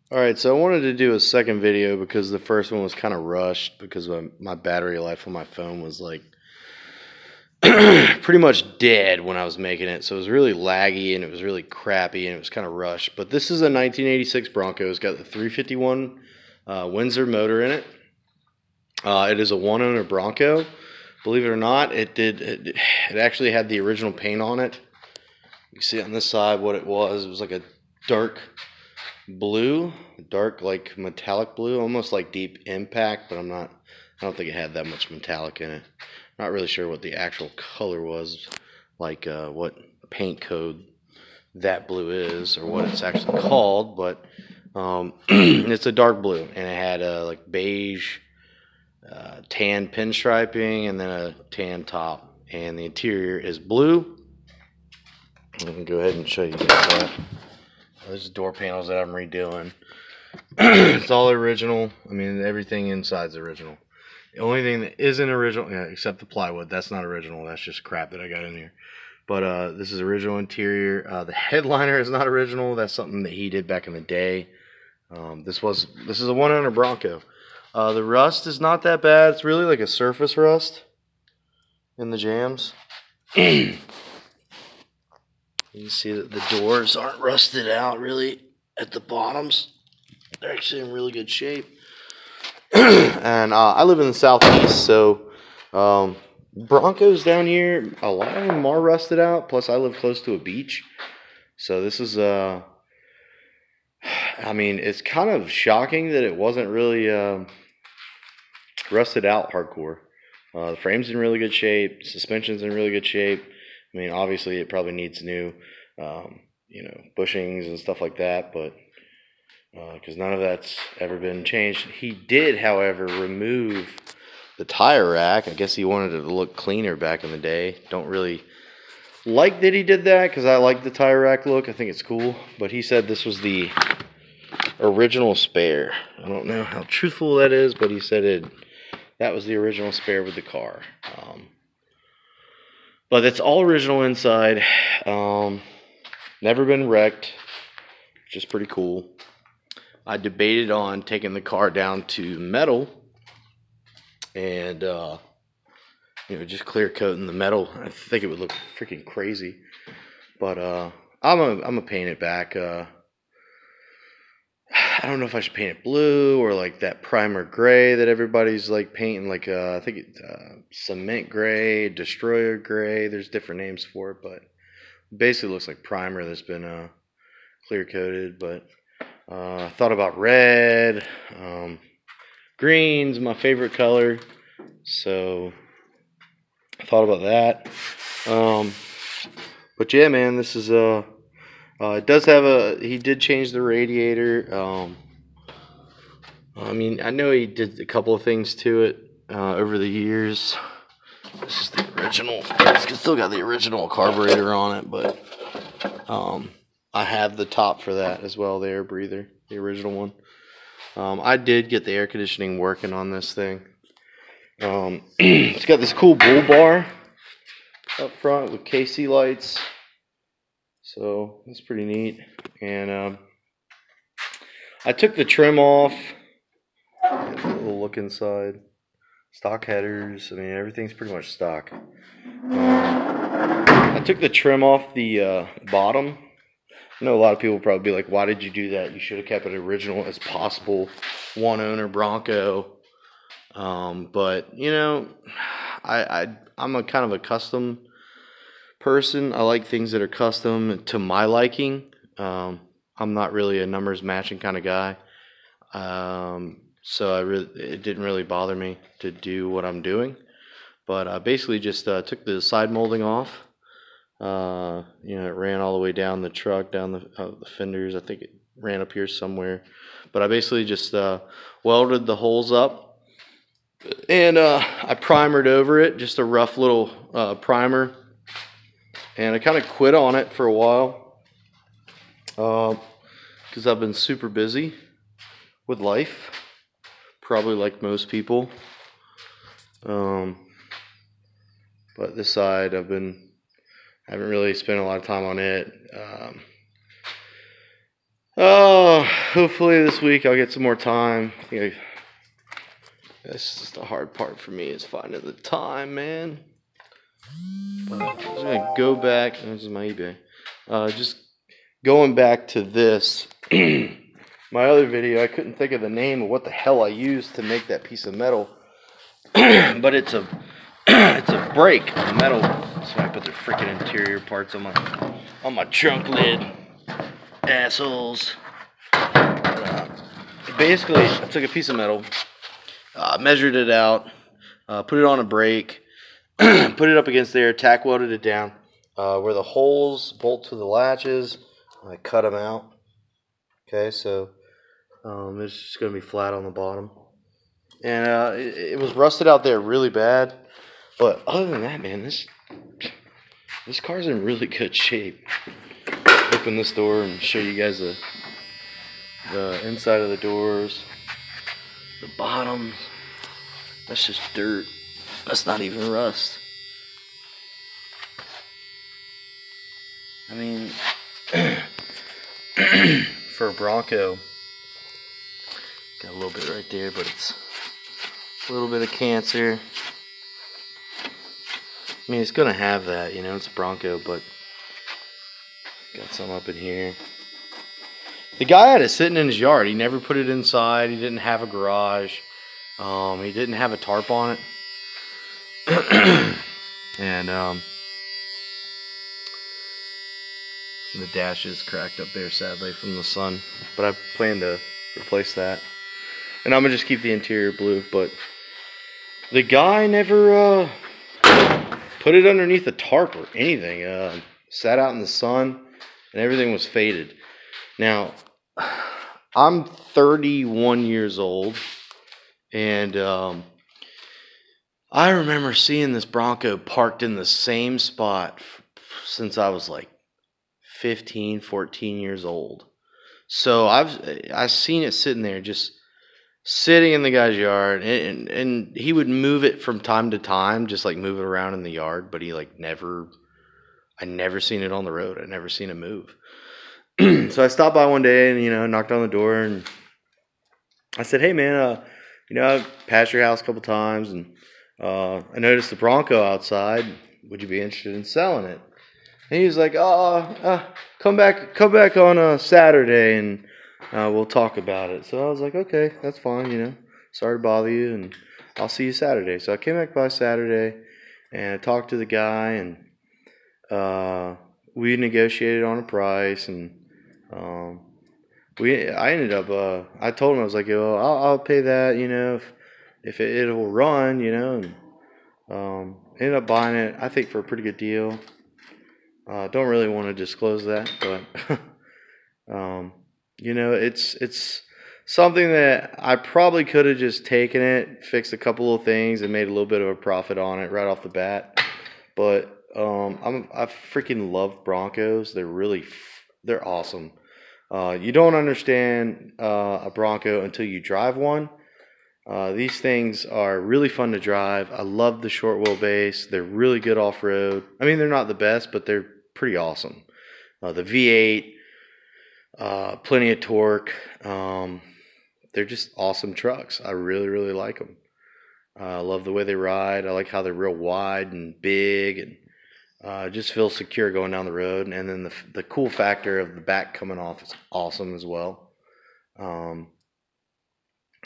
Alright, so I wanted to do a second video because the first one was kind of rushed because my battery life on my phone was like pretty much dead when I was making it. So it was really laggy and it was really crappy and it was kind of rushed. But this is a 1986 Bronco. It's got the 351 Windsor motor in it. It is a one-owner Bronco. Believe it or not, it actually had the original paint on it. You see on this side what it was. It was like a dark blue, dark like metallic blue, almost like Deep Impact, but I don't think it had that much metallic in it. Not really sure what the actual color was, like what paint code that blue is or what it's actually called, but it's a dark blue and it had like beige tan pinstriping and then a tan top, and the interior is blue. I'm gonna go ahead and show you guys that. There's door panels that I'm redoing. It's all original. I mean, everything inside's original. The only thing that isn't original, yeah, except the plywood, that's not original. That's just crap that I got in here. But this is original interior. The headliner is not original. That's something that he did back in the day. This is a one-owner Bronco. The rust is not that bad. It's really like a surface rust in the jams. You can see that the doors aren't rusted out really at the bottoms. They're actually in really good shape. And I live in the southeast, so Broncos down here, a lot of them are rusted out. Plus, I live close to a beach, so this is I mean, it's kind of shocking that it wasn't really rusted out hardcore. The frame's in really good shape. Suspension's in really good shape. I mean, obviously, it probably needs new, bushings and stuff like that, but because none of that's ever been changed. He did, however, remove the tire rack. I guess he wanted it to look cleaner back in the day. Don't really like that he did that because I like the tire rack look. I think it's cool. But he said this was the original spare. I don't know how truthful that is, but he said that was the original spare with the car. But it's all original inside. Never been wrecked. Just pretty cool. I debated on taking the car down to metal and just clear coating the metal. I think it would look freaking crazy, but I'm gonna paint it back. I don't know if I should paint it blue or like that primer gray that everybody's like painting. Like I think it's cement gray, destroyer gray. There's different names for it, but basically looks like primer that's been clear coated. But I thought about red. Green's my favorite color, so I thought about that. But yeah, man, this is it does have he did change the radiator. I mean, I know he did a couple of things to it over the years. This is the original. It's still got the original carburetor on it, but I have the top for that as well, the air breather, the original one. I did get the air conditioning working on this thing. It's got this cool bull bar up front with KC lights, so that's pretty neat. And I took the trim off. A little look inside. Stock headers. I mean, everything's pretty much stock. I took the trim off the bottom. I know a lot of people will probably be like, why did you do that? You should have kept it original as possible. One owner Bronco. But, I'm a kind of a custom person. I like things that are custom to my liking. I'm not really a numbers matching kind of guy. So it didn't really bother me to do what I'm doing. But I basically just took the side molding off. It ran all the way down the truck, down the fenders. I think it ran up here somewhere. But I basically just welded the holes up, and I primered over it, just a rough little primer. And I kind of quit on it for a while because I've been super busy with life, probably like most people. But this side I haven't really spent a lot of time on it. Oh, hopefully this week I'll get some more time. That's just the hard part for me is finding the time, man. But I'm just gonna go back. This is my eBay. Just going back to this. My other video, I couldn't think of the name of what the hell I used to make that piece of metal. But it's a brake, a metal. So I put the freaking interior parts on my trunk lid. Assholes. Basically, I took a piece of metal, measured it out, put it on a brake, put it up against there, tack welded it down. Where the holes bolt to the latches, I cut them out. Okay, so it's just going to be flat on the bottom. And it was rusted out there really bad. But other than that, man, this car's in really good shape. Open this door and show you guys the inside of the doors. The bottom. That's just dirt. That's not even rust. I mean, for a Bronco, got a little bit right there, but it's a little bit of cancer. I mean, it's gonna have that, you know, it's a Bronco, but got some up in here. The guy had it sitting in his yard. He never put it inside. He didn't have a garage. He didn't have a tarp on it. And the dash is cracked up there, sadly, from the sun. But I plan to replace that. And I'm going to just keep the interior blue. But the guy never put it underneath a tarp or anything. Sat out in the sun, and everything was faded. Now, I'm 31 years old, and I remember seeing this Bronco parked in the same spot since I was like 15, 14 years old. So I've seen it sitting there, just sitting in the guy's yard, and he would move it from time to time, just like move it around in the yard, but he like I never seen it on the road. I never seen it move. So I stopped by one day and, you know, knocked on the door, and I said, hey man, you know, I've passed your house a couple times, and I noticed the Bronco outside. Would you be interested in selling it? And he was like, come back on a Saturday, and we'll talk about it. So I was like, okay, that's fine, you know, sorry to bother you, and I'll see you Saturday. So I came back by Saturday, and I talked to the guy, and we negotiated on a price, and I ended up, I told him, I was like, well, I'll pay that, you know, if it will run, you know, and ended up buying it, I think, for a pretty good deal. Don't really want to disclose that, but you know, it's something that I probably could have just taken it, fixed a couple of things, and made a little bit of a profit on it right off the bat. But I freaking love Broncos. They're awesome. You don't understand a Bronco until you drive one. These things are really fun to drive. I love the short wheelbase. They're really good off-road. I mean, they're not the best, but they're pretty awesome. The V8, plenty of torque. They're just awesome trucks. I really, really like them. I love the way they ride. I like how they're real wide and big, and just feel secure going down the road. And then the cool factor of the back coming off is awesome as well.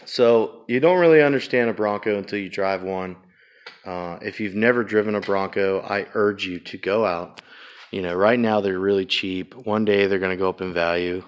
So you don't really understand a Bronco until you drive one. If you've never driven a Bronco, I urge you to go out. You know, right now they're really cheap. One day they're going to go up in value.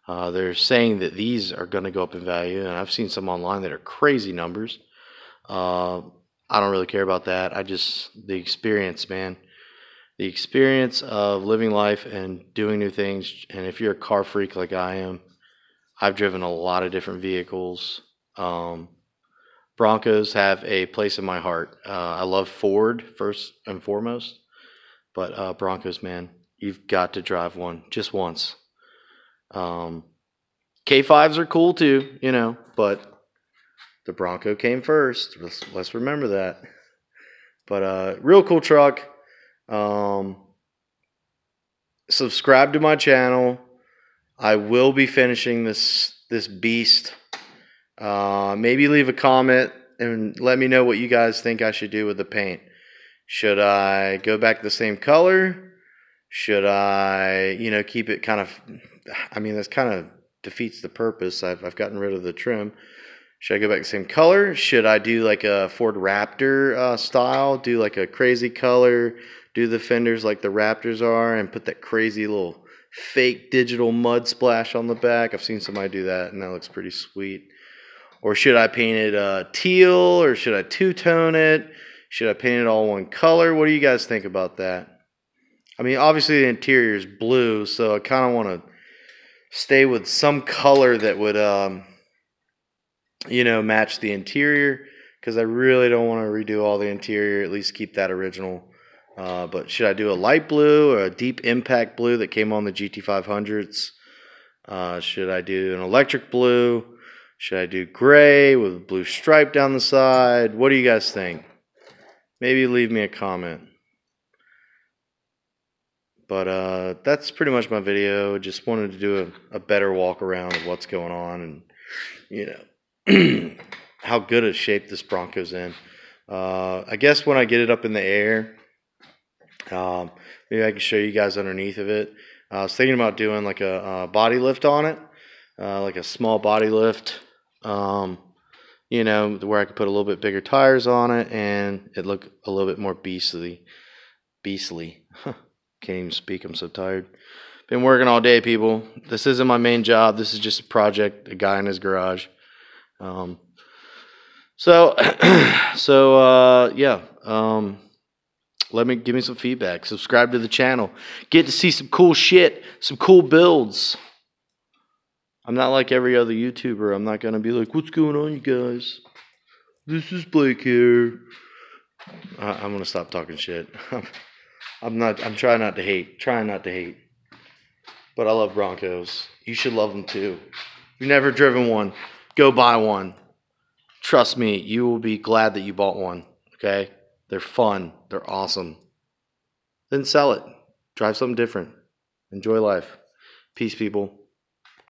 They're saying that these are going to go up in value, and I've seen some online that are crazy numbers. I don't really care about that. The experience, man. The experience of living life and doing new things. And if you're a car freak like I am, I've driven a lot of different vehicles. Broncos have a place in my heart. I love Ford first and foremost, but Broncos, man, you've got to drive one just once. K5s are cool too, you know, but the Bronco came first. Let's remember that. But real cool truck. Subscribe to my channel. I will be finishing this beast. Maybe leave a comment and let me know what you guys think I should do with the paint. Should I go back to the same color? Should I, keep it kind of, I mean, that's kind of defeats the purpose. I've gotten rid of the trim. Should I go back to the same color? Should I do like a Ford Raptor style? Do like a crazy color? Do the fenders like the Raptors are and put that crazy little fake digital mud splash on the back? I've seen somebody do that and that looks pretty sweet. Or should I paint it teal, or should I two-tone it? Should I paint it all one color? What do you guys think about that? I mean, obviously the interior is blue, so I kind of want to stay with some color that would, match the interior, because I really don't want to redo all the interior, at least keep that original. But should I do a light blue or a deep impact blue that came on the GT500s? Should I do an electric blue? Should I do gray with a blue stripe down the side? What do you guys think? Maybe leave me a comment. But that's pretty much my video. Just wanted to do a better walk around of what's going on and, how good a shape this Bronco's in. I guess when I get it up in the air, maybe I can show you guys underneath of it. I was thinking about doing like a body lift on it, like a small body lift, where I could put a little bit bigger tires on it and it look a little bit more beastly. Can't even speak, I'm so tired. Been working all day, people. This isn't my main job. This is just a project, a guy in his garage. Give me some feedback. Subscribe to the channel. Get to see some cool shit, some cool builds. I'm not like every other YouTuber. I'm not going to be like, what's going on, you guys? This is Blake here. I'm going to stop talking shit. I'm trying not to hate. But I love Broncos. You should love them too. If you've never driven one, go buy one. Trust me, you will be glad that you bought one. Okay? They're fun. They're awesome. Then sell it. Drive something different. Enjoy life. Peace, people.